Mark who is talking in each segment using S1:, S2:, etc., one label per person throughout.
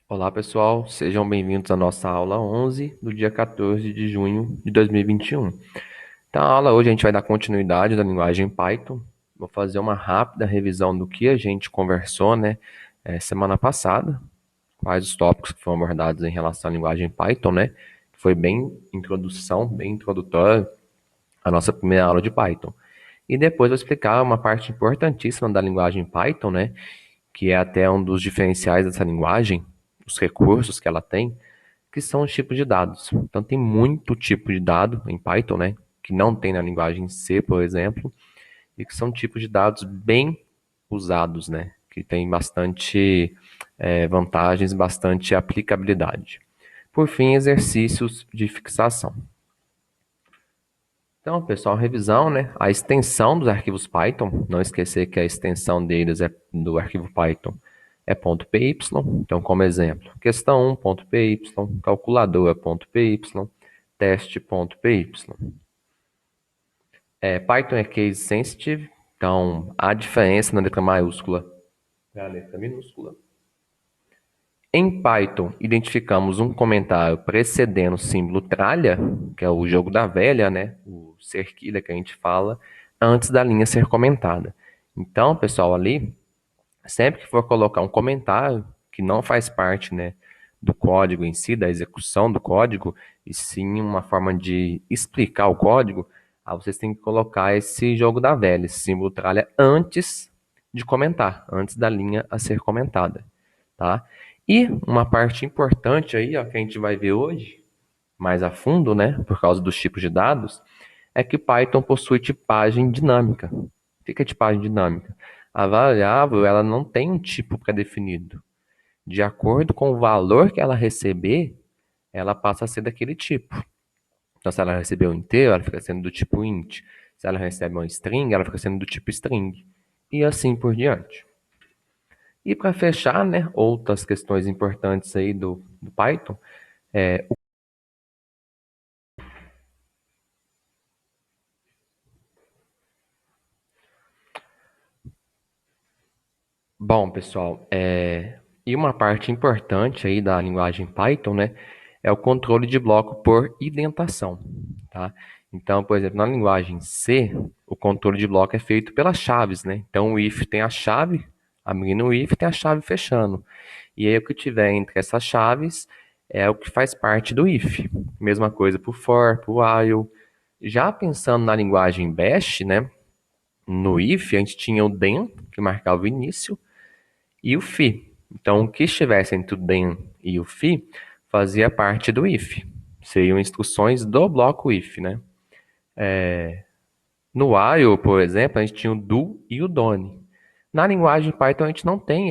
S1: Olá, pessoal, sejam bem-vindos à nossa aula 11 do dia 14 de junho de 2021. Então, a aula hoje a gente vai dar continuidade da linguagem Python. Vou fazer uma rápida revisão do que a gente conversou, semana passada, quais os tópicos que foram abordados em relação à linguagem Python, né? Foi bem introdução, bem introdutória a nossa primeira aula de Python. E depois vou explicar uma parte importantíssima da linguagem Python, né? Que é até um dos diferenciais dessa linguagem, os recursos que ela tem, que são os tipos de dados. Então, tem muito tipo de dado em Python, né? Que não tem na linguagem C, por exemplo, e que são tipos de dados bem usados, né? Que tem bastante vantagens, bastante aplicabilidade. Por fim, exercícios de fixação. Então, pessoal, revisão, né? A extensão dos arquivos Python, não esquecer que a extensão deles do arquivo Python é .py. Então, como exemplo, questão 1.py, calculadora.py, teste.py. Python é case sensitive, então há diferença na letra maiúscula para a letra minúscula. Em Python, identificamos um comentário precedendo o símbolo tralha, que é o jogo da velha, né? O cerquilha que a gente fala, antes da linha ser comentada. Então, pessoal, ali, sempre que for colocar um comentário que não faz parte, né, do código em si, da execução do código, e sim uma forma de explicar o código, aí vocês têm que colocar esse jogo da velha, esse símbolo tralha, antes de comentar, antes da linha a ser comentada, tá? E uma parte importante aí, ó, que a gente vai ver hoje, mais a fundo, né, por causa dos tipos de dados, é que Python possui tipagem dinâmica. O que é tipagem dinâmica? A variável ela não tem um tipo pré-definido. De acordo com o valor que ela receber, ela passa a ser daquele tipo. Então, se ela receber um inteiro, ela fica sendo do tipo int. Se ela recebe uma string, ela fica sendo do tipo string. E assim por diante. E para fechar, né, outras questões importantes aí do Python, bom, pessoal, e uma parte importante aí da linguagem Python, né, é o controle de bloco por indentação, tá? Então, por exemplo, na linguagem C, o controle de bloco é feito pelas chaves, né? Então, o if tem a chave, abrindo o if tem a chave fechando. E aí, o que tiver entre essas chaves é o que faz parte do if. Mesma coisa para o for, para o while. Já pensando na linguagem Bash, né, no if, a gente tinha o then, que marcava o início, e o fi. Então, o que estivesse entre o then e o fi fazia parte do if. Seriam instruções do bloco if, né? No while, por exemplo, a gente tinha o do e o done. Na linguagem Python, a gente não tem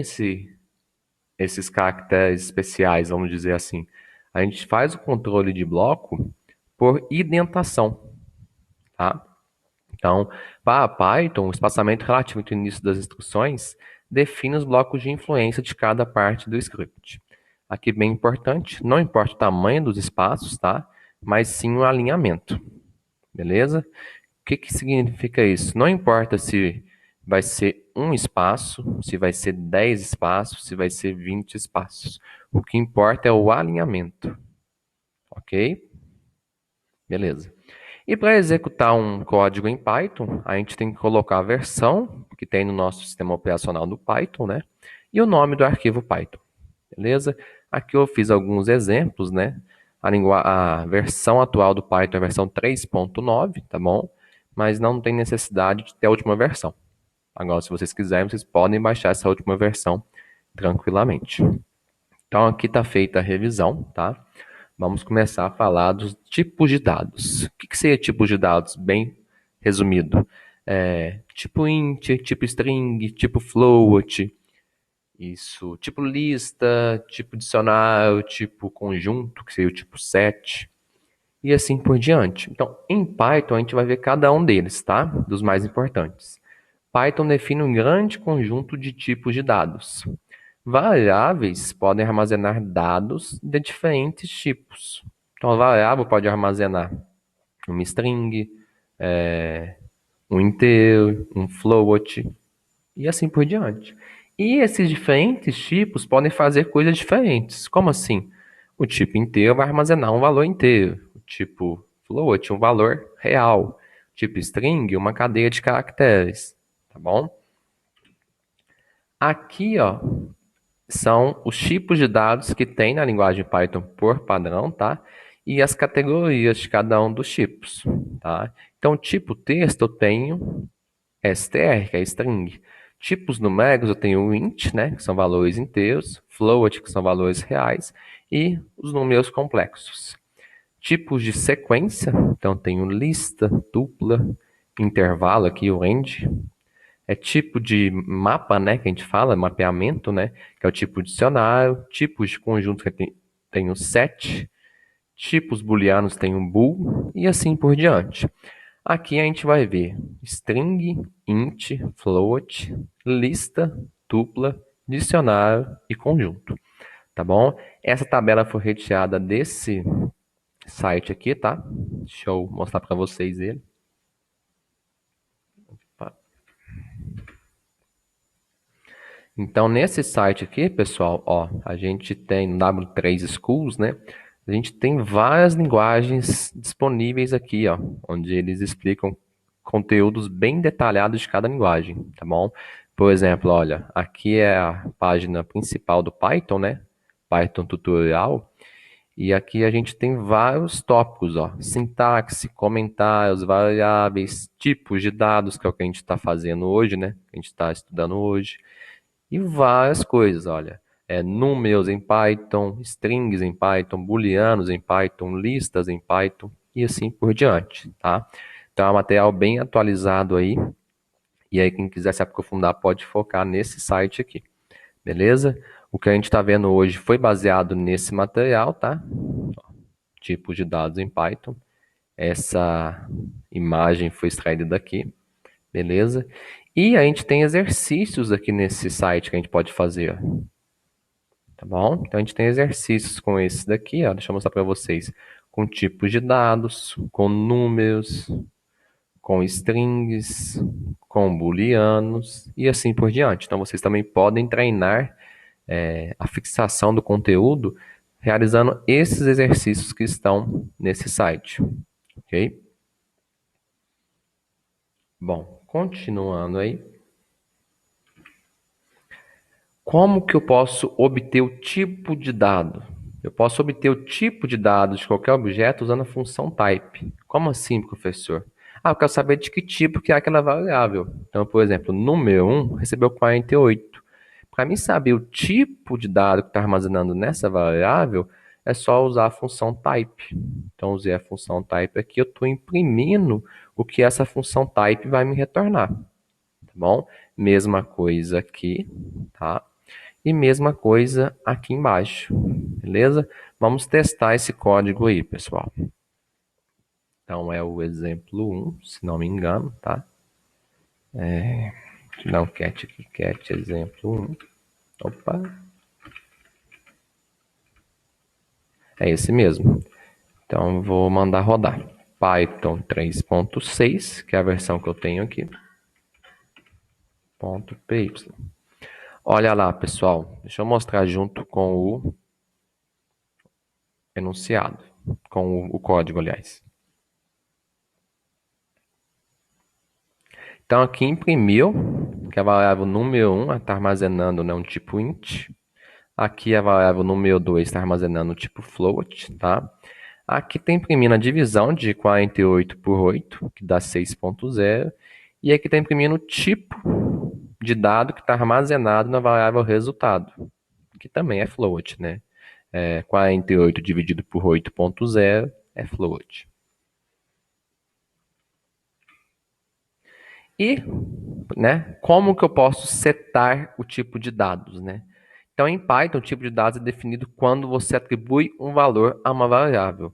S1: esses caracteres especiais, vamos dizer assim. A gente faz o controle de bloco por indentação, tá? Então, para Python, o espaçamento relativo entre o início das instruções define os blocos de influência de cada parte do script. Aqui bem importante, não importa o tamanho dos espaços, tá? Mas sim o alinhamento, beleza? O que que significa isso? Não importa se vai ser um espaço, se vai ser 10 espaços, se vai ser 20 espaços. O que importa é o alinhamento, ok? Beleza. E para executar um código em Python, a gente tem que colocar a versão que tem no nosso sistema operacional do Python, né? E o nome do arquivo Python, beleza? Aqui eu fiz alguns exemplos, né? A versão atual do Python é a versão 3.9, tá bom? Mas não tem necessidade de ter a última versão. Agora, se vocês quiserem, vocês podem baixar essa última versão tranquilamente. Então, aqui está feita a revisão, tá? Vamos começar a falar dos tipos de dados. O que seria tipos de dados? Bem resumido. Tipo int, tipo string, tipo float, isso, tipo lista, tipo dicionário, tipo conjunto, que seria o tipo set, e assim por diante. Então, em Python, a gente vai ver cada um deles, tá? Dos mais importantes. Python define um grande conjunto de tipos de dados. Variáveis podem armazenar dados de diferentes tipos. Então, a variável pode armazenar uma string, um inteiro, um float e assim por diante. E esses diferentes tipos podem fazer coisas diferentes. Como assim? O tipo inteiro vai armazenar um valor inteiro. O tipo float, um valor real. O tipo string, uma cadeia de caracteres. Tá bom? Aqui, ó, são os tipos de dados que tem na linguagem Python por padrão, tá? E as categorias de cada um dos tipos, tá? Então, tipo texto eu tenho str, que é string. Tipos numéricos eu tenho int, né, que são valores inteiros, float, que são valores reais, e os números complexos. Tipos de sequência, então eu tenho lista, tupla, intervalo aqui, o range. É tipo de mapa, né, que a gente fala, mapeamento, né, que é o tipo dicionário. Tipos de conjunto que tem o set. Tipos booleanos tem o bool, e assim por diante. Aqui a gente vai ver string, int, float, lista, tupla, dicionário e conjunto, tá bom? Essa tabela foi retirada desse site aqui, tá? Deixa eu mostrar para vocês ele. Então, nesse site aqui, pessoal, ó, a gente tem no W3 Schools, né? A gente tem várias linguagens disponíveis aqui, ó, onde eles explicam conteúdos bem detalhados de cada linguagem, tá bom? Por exemplo, olha, aqui é a página principal do Python, né? Python Tutorial. E aqui a gente tem vários tópicos, ó, sintaxe, comentários, variáveis, tipos de dados, que é o que a gente está fazendo hoje, né? Que a gente está estudando hoje. E várias coisas, olha. Números em Python, strings em Python, booleanos em Python, listas em Python e assim por diante, tá? Então é um material bem atualizado aí. E aí quem quiser se aprofundar pode focar nesse site aqui, beleza? O que a gente está vendo hoje foi baseado nesse material, tá? Tipos de dados em Python. Essa imagem foi extraída daqui, beleza? E a gente tem exercícios aqui nesse site que a gente pode fazer, tá bom? Então a gente tem exercícios com esse daqui, ó, deixa eu mostrar para vocês, com tipos de dados, com números, com strings, com booleanos e assim por diante. Então vocês também podem treinar a fixação do conteúdo realizando esses exercícios que estão nesse site, ok? Bom, continuando aí. Como que eu posso obter o tipo de dado? Eu posso obter o tipo de dado de qualquer objeto usando a função type. Como assim, professor? Ah, eu quero saber de que tipo que é aquela variável. Então, por exemplo, número 1 recebeu 48. Para mim saber o tipo de dado que está armazenando nessa variável, é só usar a função type. Então, usei a função type aqui, eu estou imprimindo o que essa função type vai me retornar. Tá bom? Mesma coisa aqui, tá? E mesma coisa aqui embaixo, beleza? Vamos testar esse código aí, pessoal. Então é o exemplo 1, se não me engano, tá? Não, cat exemplo 1. Opa, é esse mesmo. Então vou mandar rodar. Python 3.6, que é a versão que eu tenho aqui. .py. Olha lá, pessoal. Deixa eu mostrar junto com o enunciado, com o código, aliás. Então aqui imprimiu, que a variável número 1 está armazenando, né, um tipo int. Aqui a variável número 2 está armazenando o tipo float, tá? Aqui está imprimindo a divisão de 48 por 8, que dá 6.0. E aqui está imprimindo o tipo de dado que está armazenado na variável resultado, que também é float, né? 48 dividido por 8.0 é float. E, né, como que eu posso setar o tipo de dados, né? Então, em Python, o tipo de dados é definido quando você atribui um valor a uma variável.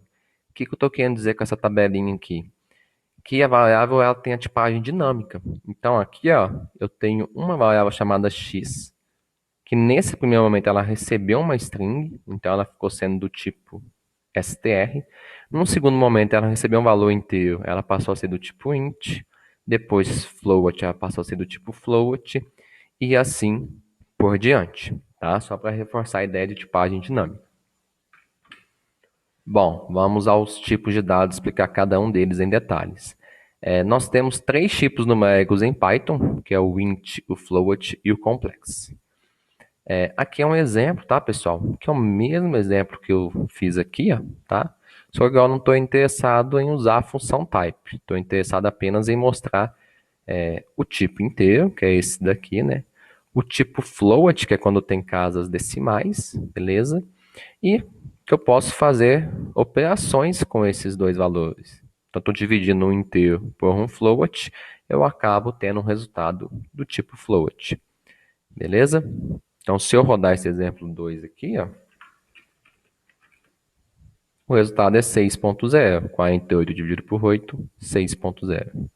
S1: O que eu estou querendo dizer com essa tabelinha aqui? Que a variável ela tem a tipagem dinâmica. Então, aqui ó, eu tenho uma variável chamada x, que nesse primeiro momento ela recebeu uma string, então ela ficou sendo do tipo str. Num segundo momento ela recebeu um valor inteiro, ela passou a ser do tipo int. Depois float, ela passou a ser do tipo float. E assim por diante, tá? Só para reforçar a ideia de tipagem dinâmica. Bom, vamos aos tipos de dados, explicar cada um deles em detalhes. Nós temos 3 tipos numéricos em Python, que é o int, o float e o complex. Aqui é um exemplo, tá, pessoal? Que é o mesmo exemplo que eu fiz aqui, ó, tá? Só que eu não estou interessado em usar a função type. Estou interessado apenas em mostrar o tipo inteiro, que é esse daqui, né? O tipo float, que é quando tem casas decimais, beleza? E que eu posso fazer operações com esses dois valores. Então, estou dividindo um inteiro por um float, eu acabo tendo um resultado do tipo float, beleza? Então, se eu rodar esse exemplo 2 aqui, ó, o resultado é 6.0. 48 dividido por 8, 6.0.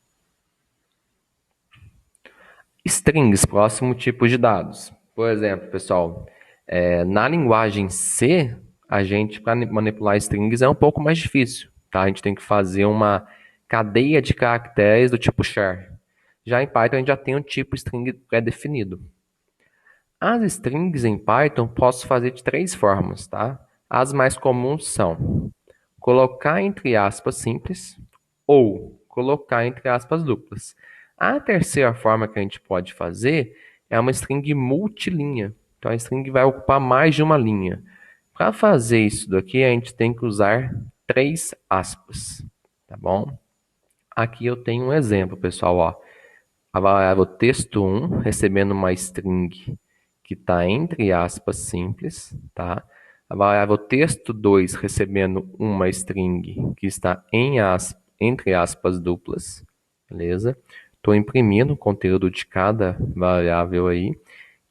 S1: Strings, próximo tipo de dados. Por exemplo, pessoal, na linguagem C, a gente, para manipular strings, é um pouco mais difícil. Tá? A gente tem que fazer uma cadeia de caracteres do tipo char. Já em Python, a gente já tem um tipo string pré-definido. As strings em Python posso fazer de 3 formas, tá? As mais comuns são colocar entre aspas simples ou colocar entre aspas duplas. A terceira forma que a gente pode fazer é uma string multilinha. Então a string vai ocupar mais de uma linha. Para fazer isso daqui, a gente tem que usar 3 aspas, tá bom? Aqui eu tenho um exemplo, pessoal, ó. A variável texto1 recebendo uma string que está entre aspas simples, tá? A variável texto2 recebendo uma string que está entre aspas duplas, beleza? Estou imprimindo o conteúdo de cada variável aí.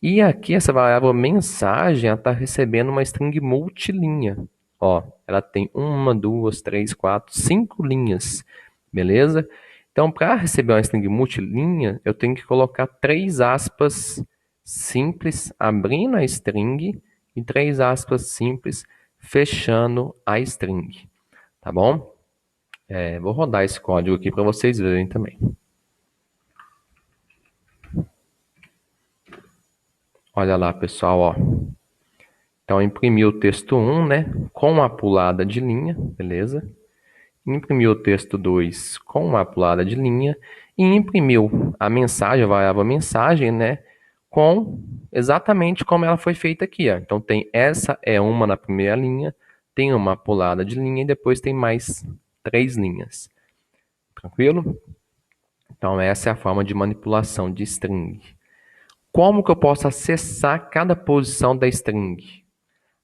S1: E aqui essa variável mensagem está recebendo uma string multilinha. Ó, ela tem 1, 2, 3, 4, 5 linhas, beleza? Então, para receber uma string multilinha, eu tenho que colocar 3 aspas simples abrindo a string e 3 aspas simples fechando a string, tá bom? Vou rodar esse código aqui para vocês verem também. Olha lá, pessoal, ó. Então, imprimiu o texto 1, né, com a pulada de linha, beleza? Imprimiu o texto 2 com uma pulada de linha e imprimiu a mensagem, a variável mensagem, né, com exatamente como ela foi feita aqui, ó. Então, tem essa é uma na primeira linha, tem uma pulada de linha e depois tem mais 3 linhas. Tranquilo? Então, essa é a forma de manipulação de string. Como que eu posso acessar cada posição da string?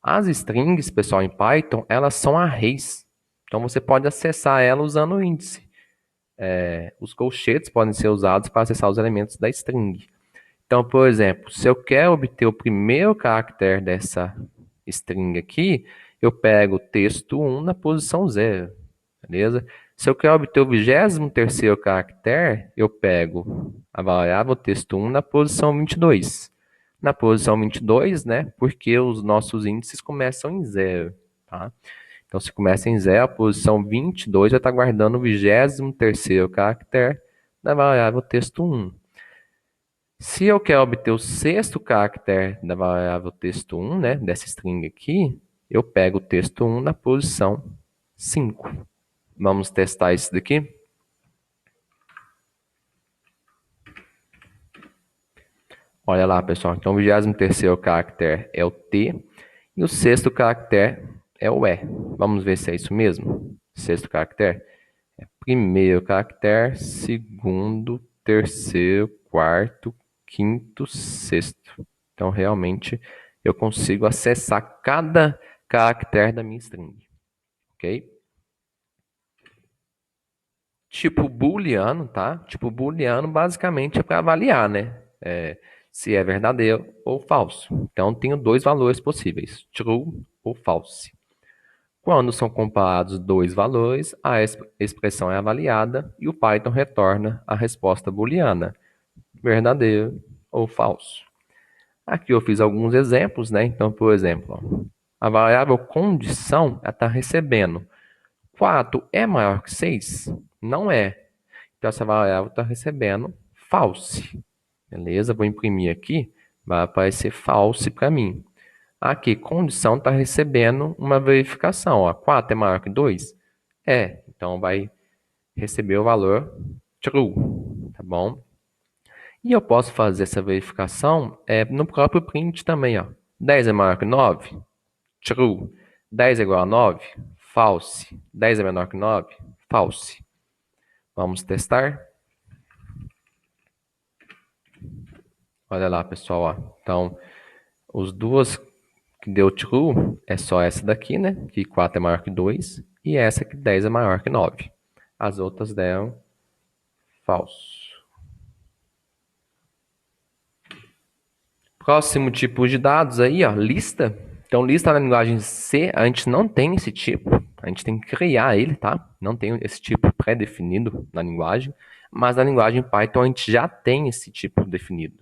S1: As strings, pessoal, em Python, elas são arrays. Então, você pode acessar ela usando o índice. Os colchetes podem ser usados para acessar os elementos da string. Então, por exemplo, se eu quero obter o primeiro caractere dessa string aqui, eu pego o texto 1 na posição 0, beleza? Se eu quero obter o 23º caractere, eu pego a variável texto 1 na posição 22. Na posição 22, né, porque os nossos índices começam em 0, tá? Então, se começa em 0, a posição 22 vai estar guardando o 23º caractere da variável texto 1. Se eu quero obter o 6º caractere da variável texto 1, né, dessa string aqui, eu pego o texto 1 na posição 5. Vamos testar isso daqui? Olha lá, pessoal. Então, o 23º caractere é o T e o 6º caractere é o E. Vamos ver se é isso mesmo? 6º caractere é primeiro caractere, segundo, terceiro, quarto, quinto, sexto. Então, realmente, eu consigo acessar cada caractere da minha string. Ok? Tipo booleano, tá? Tipo booleano basicamente é para avaliar, né? Se é verdadeiro ou falso. Então, tenho 2 valores possíveis, true ou false. Quando são comparados 2 valores, a expressão é avaliada e o Python retorna a resposta booleana, verdadeiro ou falso. Aqui eu fiz alguns exemplos, né? Então, por exemplo, ó, a variável condição está recebendo 4 é maior que 6? Não é. Então, essa variável está recebendo false. Beleza? Vou imprimir aqui. vai aparecer false para mim. Aqui, condição está recebendo uma verificação. Ó, 4 é maior que 2? É, então vai receber o valor true, tá bom? E eu posso fazer essa verificação no próprio print também. Ó. 10 é maior que 9? True. 10 é igual a 9? False. 10 é menor que 9? False. Vamos testar? Olha lá, pessoal. Ó. Então, os duas que deu true é só essa daqui, né? Que 4 é maior que 2. E essa que 10 é maior que 9. As outras deram falso. Próximo tipo de dados aí, ó, lista. Então, lista na linguagem C, a gente não tem esse tipo. A gente tem que criar ele, tá? Não tem esse tipo pré-definido na linguagem. Mas na linguagem Python a gente já tem esse tipo definido.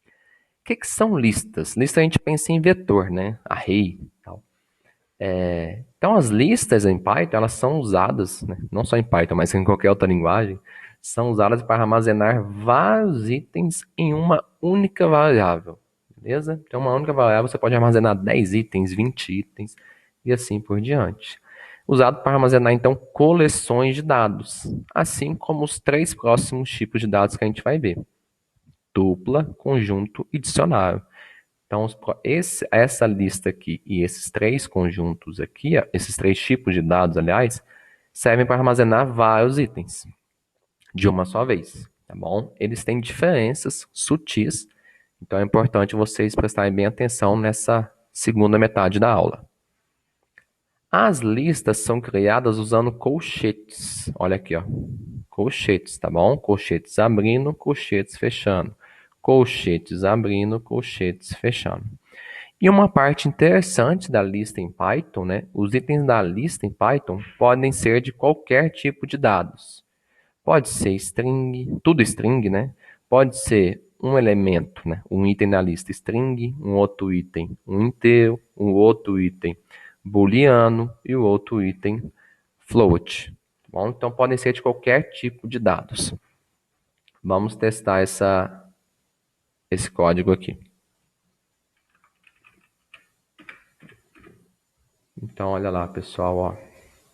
S1: O que são listas? Lista a gente pensa em vetor, né? Array e tal. Então, as listas em Python, elas são usadas, né? Não só em Python, mas em qualquer outra linguagem, são usadas para armazenar vários itens em uma única variável, beleza? Então, uma única variável você pode armazenar 10 itens, 20 itens e assim por diante. Usado para armazenar, então, coleções de dados, assim como os 3 próximos tipos de dados que a gente vai ver. Dupla, conjunto e dicionário. Então, essa lista aqui e esses 3 conjuntos aqui, esses 3 tipos de dados, aliás, servem para armazenar vários itens de uma só vez, tá bom? Eles têm diferenças sutis, então é importante vocês prestarem bem atenção nessa segunda metade da aula. As listas são criadas usando colchetes. Olha aqui, ó. Colchetes, tá bom? Colchetes abrindo, colchetes fechando. Colchetes abrindo, colchetes fechando. E uma parte interessante da lista em Python, né? Os itens da lista em Python podem ser de qualquer tipo de dados. Pode ser string, tudo string, né? Pode ser um elemento, né? Um item da lista string, um outro item um inteiro, um outro item booleano e o outro item float. Tá bom? Então podem ser de qualquer tipo de dados. Vamos testar esse código aqui. Então, olha lá, pessoal, ó.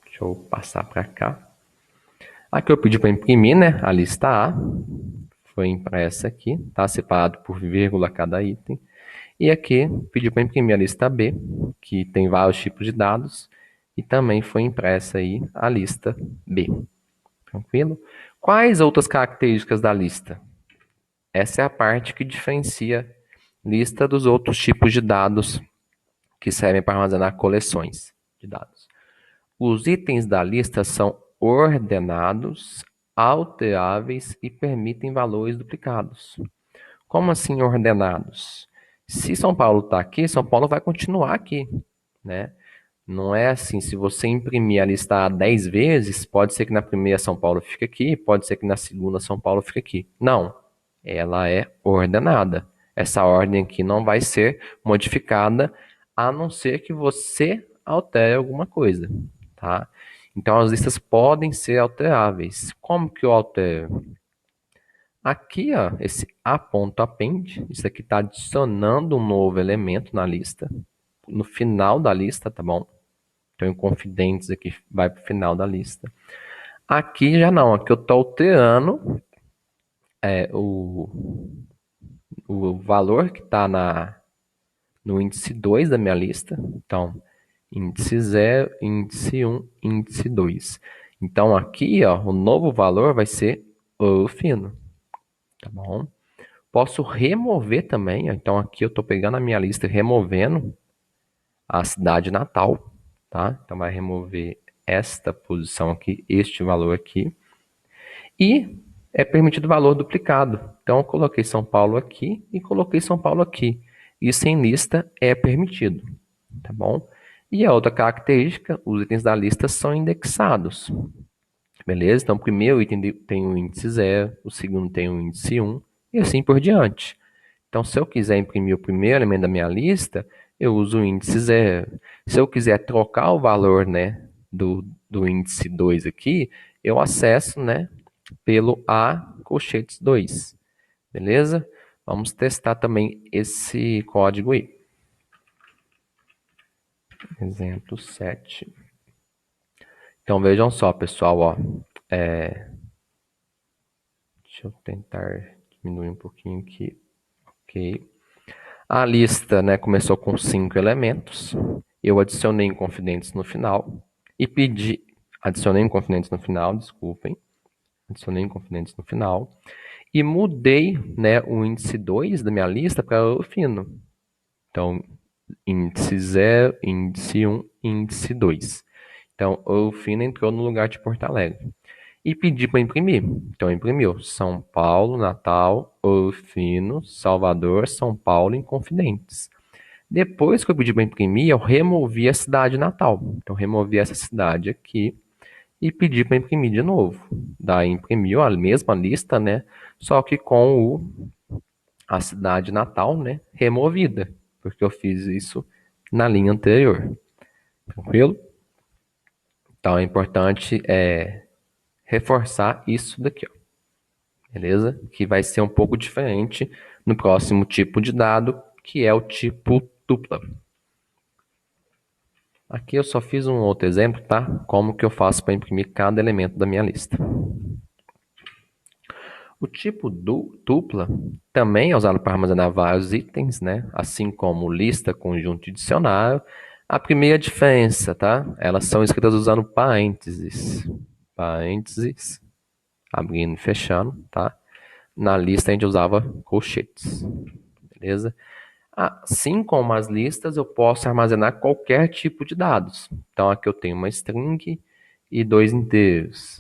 S1: Deixa eu passar para cá. Aqui eu pedi para imprimir, né? A lista A. Foi impressa aqui, tá? Separado por vírgula cada item. E aqui pedi para imprimir a lista B, que tem vários tipos de dados. E também foi impressa aí a lista B. Tranquilo? Quais outras características da lista? Essa é a parte que diferencia lista dos outros tipos de dados que servem para armazenar coleções de dados. Os itens da lista são ordenados, alteráveis e permitem valores duplicados. Como assim ordenados? Se São Paulo está aqui, São Paulo vai continuar aqui, né? Não é assim, se você imprimir a lista 10 vezes, pode ser que na primeira São Paulo fique aqui, pode ser que na segunda São Paulo fique aqui. Não, ela é ordenada. Essa ordem aqui não vai ser modificada, a não ser que você altere alguma coisa, tá? Então, as listas podem ser alteráveis. Como que eu altero? Aqui, ó, esse a.append, isso aqui está adicionando um novo elemento na lista, no final da lista, tá bom? Então, confidentes aqui vai para o final da lista. Aqui já não, aqui eu estou alterando o valor que está no índice 2 da minha lista. Então, índice 0, índice 1, índice 2. Então, aqui, ó, o novo valor vai ser o fino, tá bom? Posso remover também, ó, então aqui eu estou pegando a minha lista e removendo a cidade natal, tá? Então, vai remover esta posição aqui, este valor aqui. E é permitido valor duplicado. Então, eu coloquei São Paulo aqui e coloquei São Paulo aqui. Isso em lista é permitido, tá bom? E a outra característica, os itens da lista são indexados. Beleza? Então, o primeiro item tem o índice 0, o segundo tem o índice 1 e assim por diante. Então, se eu quiser imprimir o primeiro elemento da minha lista, eu uso o índice 0. Se eu quiser trocar o valor, né, do índice 2 aqui, eu acesso, né, pelo A colchetes 2. Beleza? Vamos testar também esse código aí. Exemplo 7. Então vejam só, pessoal, ó. Deixa eu tentar diminuir um pouquinho aqui. Ok. A lista, né, começou com 5 elementos. Eu adicionei inconfidentes no final e pedi. Adicionei inconfidentes no final, desculpem. Adicionei inconfidentes no final. E mudei, né, o índice 2 da minha lista para o fino. Então, índice 0, índice 1, índice 2. Então, o fino entrou no lugar de Porto Alegre. E pedi para imprimir. Então, imprimiu São Paulo, Natal, Orofino, Salvador, São Paulo, Inconfidentes. Depois que eu pedi para imprimir, eu removi a cidade natal. Então, removi essa cidade aqui e pedi para imprimir de novo. Daí, imprimiu a mesma lista, né? Só que com a cidade natal, né? Removida, porque eu fiz isso na linha anterior. Tranquilo? Então, é importante reforçar isso daqui, ó. Beleza? Que vai ser um pouco diferente no próximo tipo de dado, que é o tipo tupla. Aqui eu só fiz um outro exemplo, tá? Como que eu faço para imprimir cada elemento da minha lista. O tipo tupla também é usado para armazenar vários itens, né? Assim como lista, conjunto e dicionário. A primeira diferença, tá? Elas são escritas usando parênteses. Parênteses, abrindo e fechando, tá? Na lista a gente usava colchetes, beleza? Assim como as listas, eu posso armazenar qualquer tipo de dados. Então, aqui eu tenho uma string e 2 inteiros,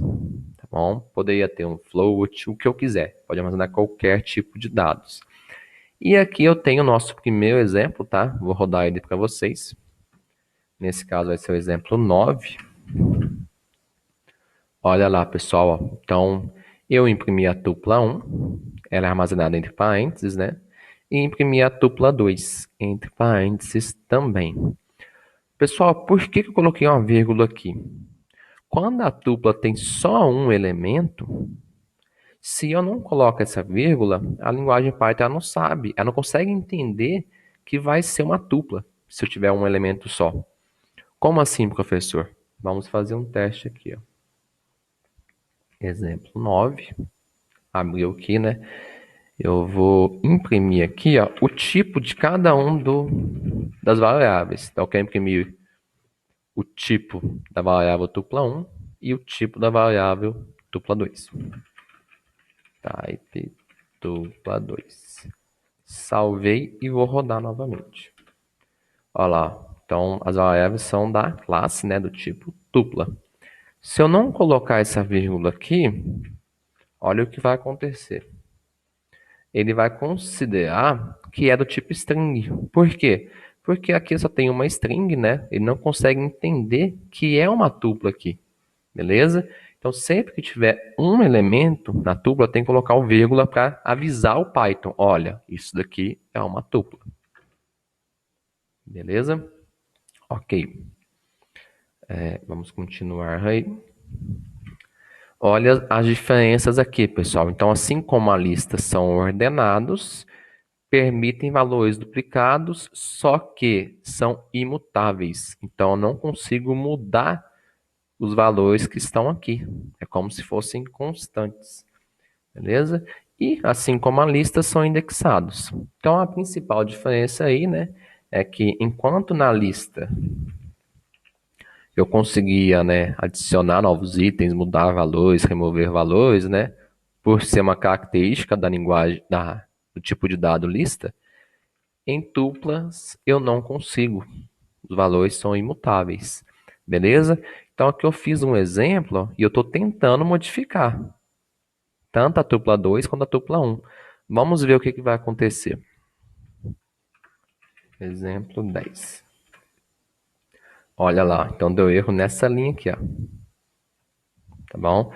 S1: tá bom? Poderia ter um float, o que eu quiser. Pode armazenar qualquer tipo de dados. E aqui eu tenho o nosso primeiro exemplo, tá? Vou rodar ele para vocês. Nesse caso vai ser o exemplo 9. Olha lá, pessoal, ó. Então, eu imprimi a tupla 1, ela é armazenada entre parênteses, né? E imprimi a tupla 2, entre parênteses também. Pessoal, por que eu coloquei uma vírgula aqui? Quando a tupla tem só um elemento, se eu não coloco essa vírgula, a linguagem Python ela não sabe, ela não consegue entender que vai ser uma tupla, se eu tiver um elemento só. Como assim, professor? Vamos fazer um teste aqui, ó. Exemplo 9. Abriu aqui, né? Eu vou imprimir aqui, ó, o tipo de cada um das variáveis. Então, eu quero imprimir o tipo da variável tupla 1 e o tipo da variável tupla 2. Type tupla 2. Salvei e vou rodar novamente. Olha lá. Então, as variáveis são da classe, né, do tipo tupla. Se eu não colocar essa vírgula aqui, olha o que vai acontecer. Ele vai considerar que é do tipo string. Por quê? Porque aqui só tem uma string, né? Ele não consegue entender que é uma tupla aqui. Beleza? Então, sempre que tiver um elemento na tupla, tem que colocar o vírgula para avisar o Python. Olha, isso daqui é uma tupla. Beleza? Ok. Vamos continuar aí. Olha as diferenças aqui, pessoal. Então, assim como a lista são ordenados, permitem valores duplicados, só que são imutáveis. Então, eu não consigo mudar os valores que estão aqui. É como se fossem constantes. Beleza? E, assim como a lista, são indexados. Então, a principal diferença aí, né, é que enquanto na lista eu conseguia, né, adicionar novos itens, mudar valores, remover valores, né, por ser uma característica da linguagem, do tipo de dado lista, em tuplas eu não consigo. Os valores são imutáveis. Beleza? Então aqui eu fiz um exemplo ó, e eu estou tentando modificar tanto a tupla 2 quanto a tupla 1. Vamos ver o que vai acontecer. Exemplo 10. Olha lá, então deu erro nessa linha aqui, ó. Tá bom?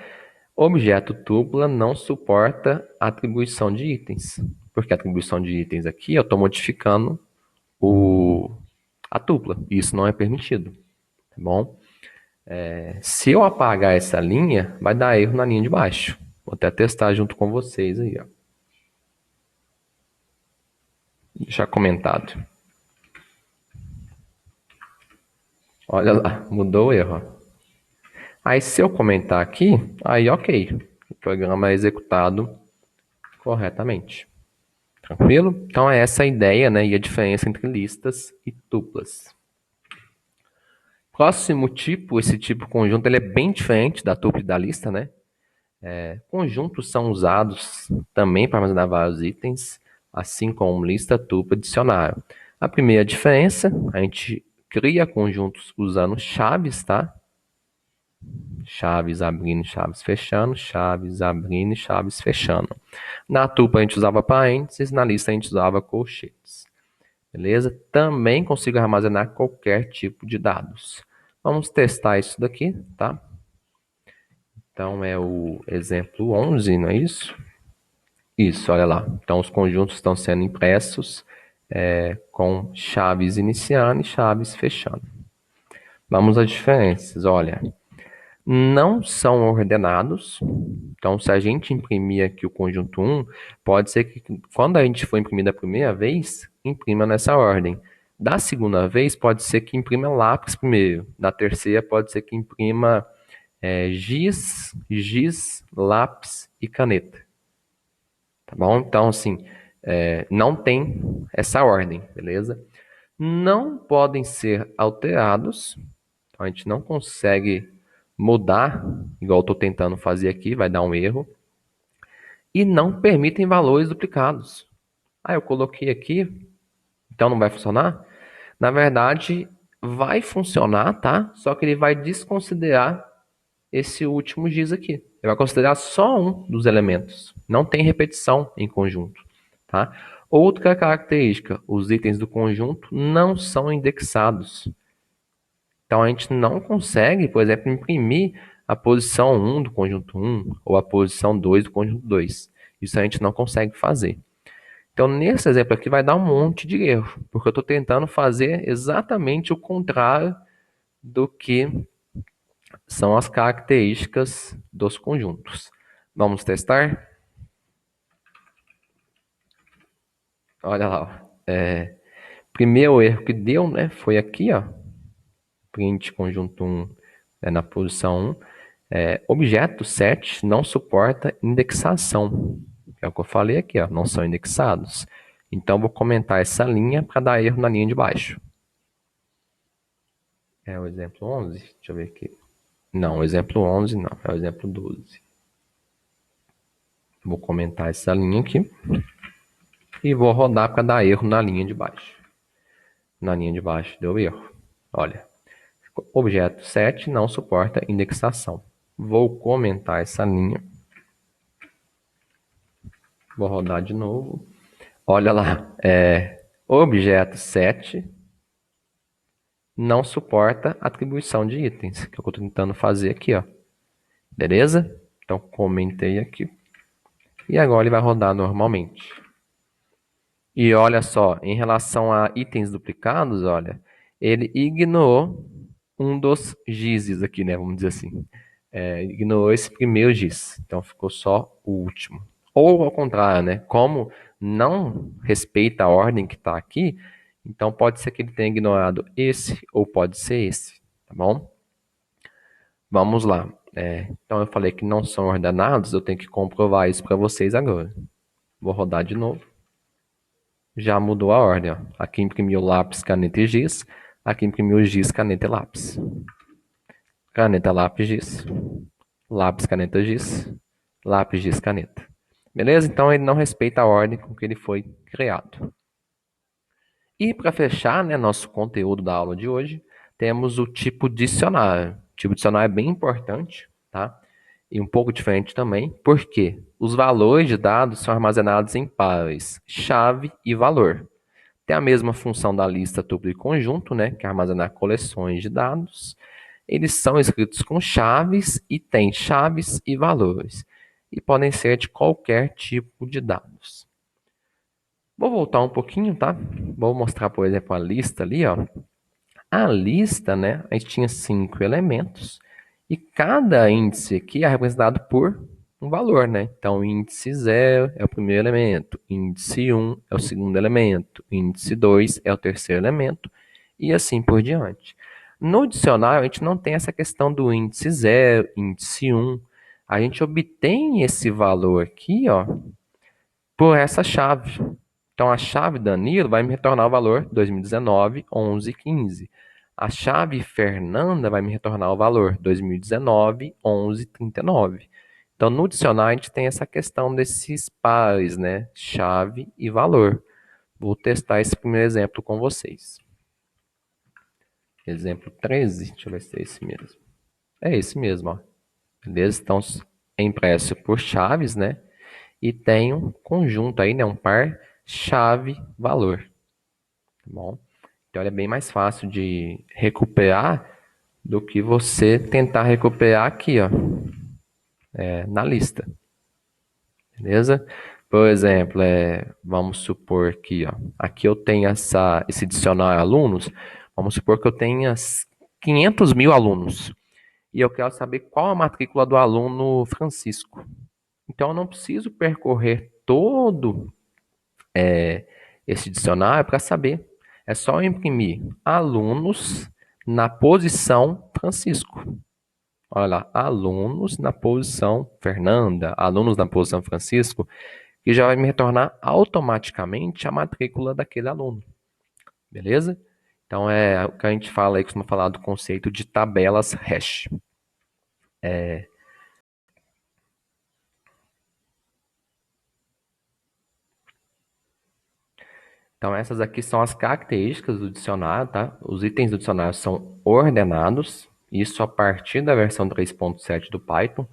S1: Objeto tupla não suporta atribuição de itens. Porque a atribuição de itens aqui eu estou modificando a tupla. E isso não é permitido. Tá bom? Se eu apagar essa linha, vai dar erro na linha de baixo. Vou até testar junto com vocês aí. Ó. deixar comentado. Olha lá, mudou o erro. Aí se eu comentar aqui, aí ok, o programa é executado corretamente. Tranquilo? Então é essa a ideia, né, e a diferença entre listas e tuplas. Próximo tipo, esse tipo conjunto, ele é bem diferente da tupla e da lista, né? Conjuntos são usados também para armazenar vários itens, assim como lista, tupla e dicionário. A primeira diferença, a gente cria conjuntos usando chaves, tá? Chaves abrindo, chaves fechando, chaves abrindo e chaves fechando. Na tupla a gente usava parênteses, na lista a gente usava colchetes. Beleza? Também consigo armazenar qualquer tipo de dados. Vamos testar isso daqui, tá? Então é o exemplo 11, não é isso? Isso, olha lá. Então os conjuntos estão sendo impressos com chaves iniciando e chaves fechando. Vamos às diferenças, olha. Não são ordenados. Então, se a gente imprimir aqui o conjunto 1, pode ser que quando a gente for imprimir da primeira vez, imprima nessa ordem. Da segunda vez, pode ser que imprima lápis primeiro. Da terceira, pode ser que imprima giz, lápis e caneta. Tá bom? Então, assim, não tem essa ordem, beleza? Não podem ser alterados. Então, a gente não consegue mudar, igual eu estou tentando fazer aqui, vai dar um erro. E não permitem valores duplicados. Ah, eu coloquei aqui, então não vai funcionar? Na verdade, vai funcionar, tá? Só que ele vai desconsiderar esse último giz aqui. Ele vai considerar só um dos elementos. Não tem repetição em conjunto, tá? Outra característica, os itens do conjunto não são indexados. Então a gente não consegue, por exemplo, imprimir a posição 1 do conjunto 1 ou a posição 2 do conjunto 2. Isso a gente não consegue fazer. Então, nesse exemplo aqui vai dar um monte de erro, porque eu estou tentando fazer exatamente o contrário do que são as características dos conjuntos. Vamos testar? Olha lá. Primeiro erro que deu, né, foi aqui, ó. Print conjunto 1 na posição 1. Objeto set não suporta indexação. É o que eu falei aqui, ó, não são indexados. Então, vou comentar essa linha para dar erro na linha de baixo. É o exemplo 11? Deixa eu ver aqui. Não, o exemplo 11 não, é o exemplo 12. Vou comentar essa linha aqui e vou rodar para dar erro na linha de baixo. Na linha de baixo deu erro. Olha, objeto set não suporta indexação. Vou comentar essa linha. Vou rodar de novo. Olha lá, objeto set não suporta atribuição de itens, que é o que eu estou tentando fazer aqui, ó. Beleza? Então, comentei aqui. E agora ele vai rodar normalmente. E olha só, em relação a itens duplicados, olha, ele ignorou um dos gizes aqui, né? Vamos dizer assim. Ignorou esse primeiro giz. Então ficou só o último. Ou ao contrário, né? Como não respeita a ordem que está aqui, então pode ser que ele tenha ignorado esse ou pode ser esse, tá bom? Vamos lá. Então eu falei que não são ordenados, eu tenho que comprovar isso para vocês agora. Vou rodar de novo. Já mudou a ordem. Ó. Aqui imprimiu lápis, caneta e giz. Aqui imprimiu giz, caneta e lápis. Caneta, lápis, giz. Lápis, caneta, giz. Lápis, giz, caneta. Beleza? Então ele não respeita a ordem com que ele foi criado. E para fechar, né, nosso conteúdo da aula de hoje, temos o tipo dicionário. O tipo dicionário é bem importante, tá? E um pouco diferente também, porque os valores de dados são armazenados em pares, chave e valor. Tem a mesma função da lista, tupla e conjunto, né, que é armazenar coleções de dados. Eles são escritos com chaves e têm chaves e valores. E podem ser de qualquer tipo de dados. Vou voltar um pouquinho, tá? Vou mostrar, por exemplo, a lista ali, ó. A lista, né, a gente tinha 5 elementos. E cada índice aqui é representado por um valor, né? Então, índice 0 é o primeiro elemento, índice 1 é o segundo elemento, índice 2 é o terceiro elemento, e assim por diante. No dicionário, a gente não tem essa questão do índice 0, índice 1. A gente obtém esse valor aqui, ó, por essa chave. Então, a chave Danilo vai me retornar o valor 2019, 11, 15. A chave Fernanda vai me retornar o valor 2019, 11, 39. Então, no dicionário, a gente tem essa questão desses pares, né? Chave e valor. Vou testar esse primeiro exemplo com vocês. Exemplo 13, deixa eu ver se é esse mesmo. É esse mesmo, ó. Beleza? Então, é impresso por chaves, né? E tem um conjunto aí, né? Um par chave-valor. Tá bom? Então, ele é bem mais fácil de recuperar do que você tentar recuperar aqui, ó, na lista. Beleza? Por exemplo, vamos supor que, ó, aqui eu tenho esse dicionário alunos, vamos supor que eu tenha 500 mil alunos, e eu quero saber qual a matrícula do aluno Francisco. Então, eu não preciso percorrer todo esse dicionário para saber. É só eu imprimir alunos na posição Francisco. Olha lá, alunos na posição Fernanda, alunos na posição Francisco, que já vai me retornar automaticamente a matrícula daquele aluno. Beleza? Então é o que a gente fala aí, costuma falar do conceito de tabelas hash. Então essas aqui são as características do dicionário, tá? Os itens do dicionário são ordenados, isso a partir da versão 3.7 do Python,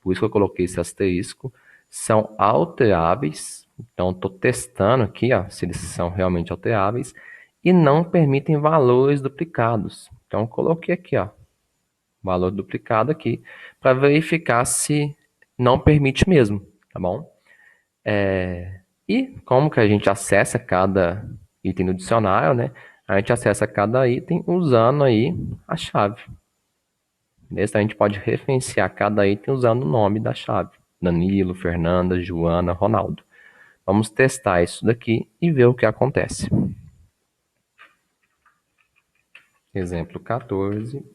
S1: por isso que eu coloquei esse asterisco. São alteráveis, então estou testando aqui, ó, se eles são realmente alteráveis, e não permitem valores duplicados. Então eu coloquei aqui, ó, valor duplicado aqui, para verificar se não permite mesmo, tá bom? E como que a gente acessa cada item no dicionário, né? A gente acessa cada item usando aí a chave. Beleza? A gente pode referenciar cada item usando o nome da chave. Danilo, Fernanda, Joana, Ronaldo. Vamos testar isso daqui e ver o que acontece. Exemplo 14.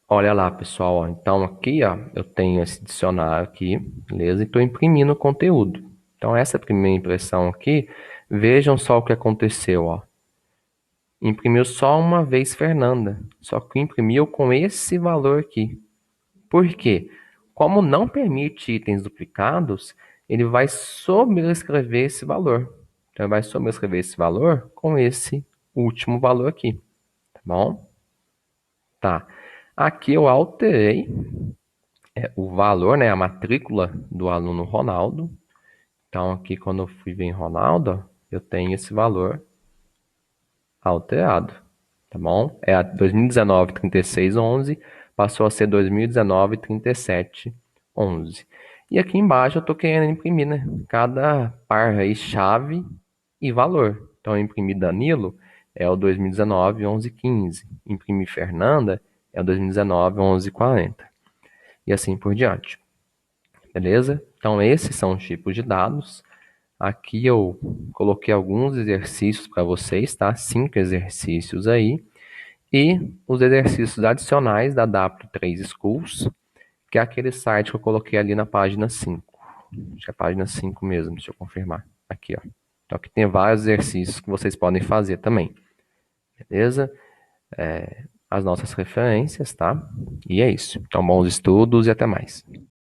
S1: Olha lá, pessoal. Ó. Então, aqui ó, eu tenho esse dicionário aqui, beleza? E estou imprimindo o conteúdo. Então, essa primeira impressão aqui, vejam só o que aconteceu. Ó. Imprimiu só uma vez Fernanda, só que imprimiu com esse valor aqui. Por quê? Como não permite itens duplicados, ele vai sobrescrever esse valor. Então, ele vai sobrescrever esse valor com esse último valor aqui. Tá bom? Tá. Aqui eu alterei o valor, né, a matrícula do aluno Ronaldo. Então, aqui quando eu fui ver em Ronaldo, eu tenho esse valor alterado. Tá bom? É a 2019 3611, passou a ser 2019 37 11. E aqui embaixo eu estou querendo imprimir, né? Cada par aí, chave e valor. Então, imprimir Danilo é o 2019 11 15. Imprimir Fernanda é o 2019 11 40. E assim por diante. Beleza? Então, esses são os tipos de dados. Aqui eu coloquei alguns exercícios para vocês, tá? 5 exercícios aí. E os exercícios adicionais da W3 Schools, que é aquele site que eu coloquei ali na página 5. Acho que é a página 5 mesmo, deixa eu confirmar. Aqui, ó. Então, aqui tem vários exercícios que vocês podem fazer também. Beleza? As nossas referências, tá? E é isso. Então, bons estudos e até mais.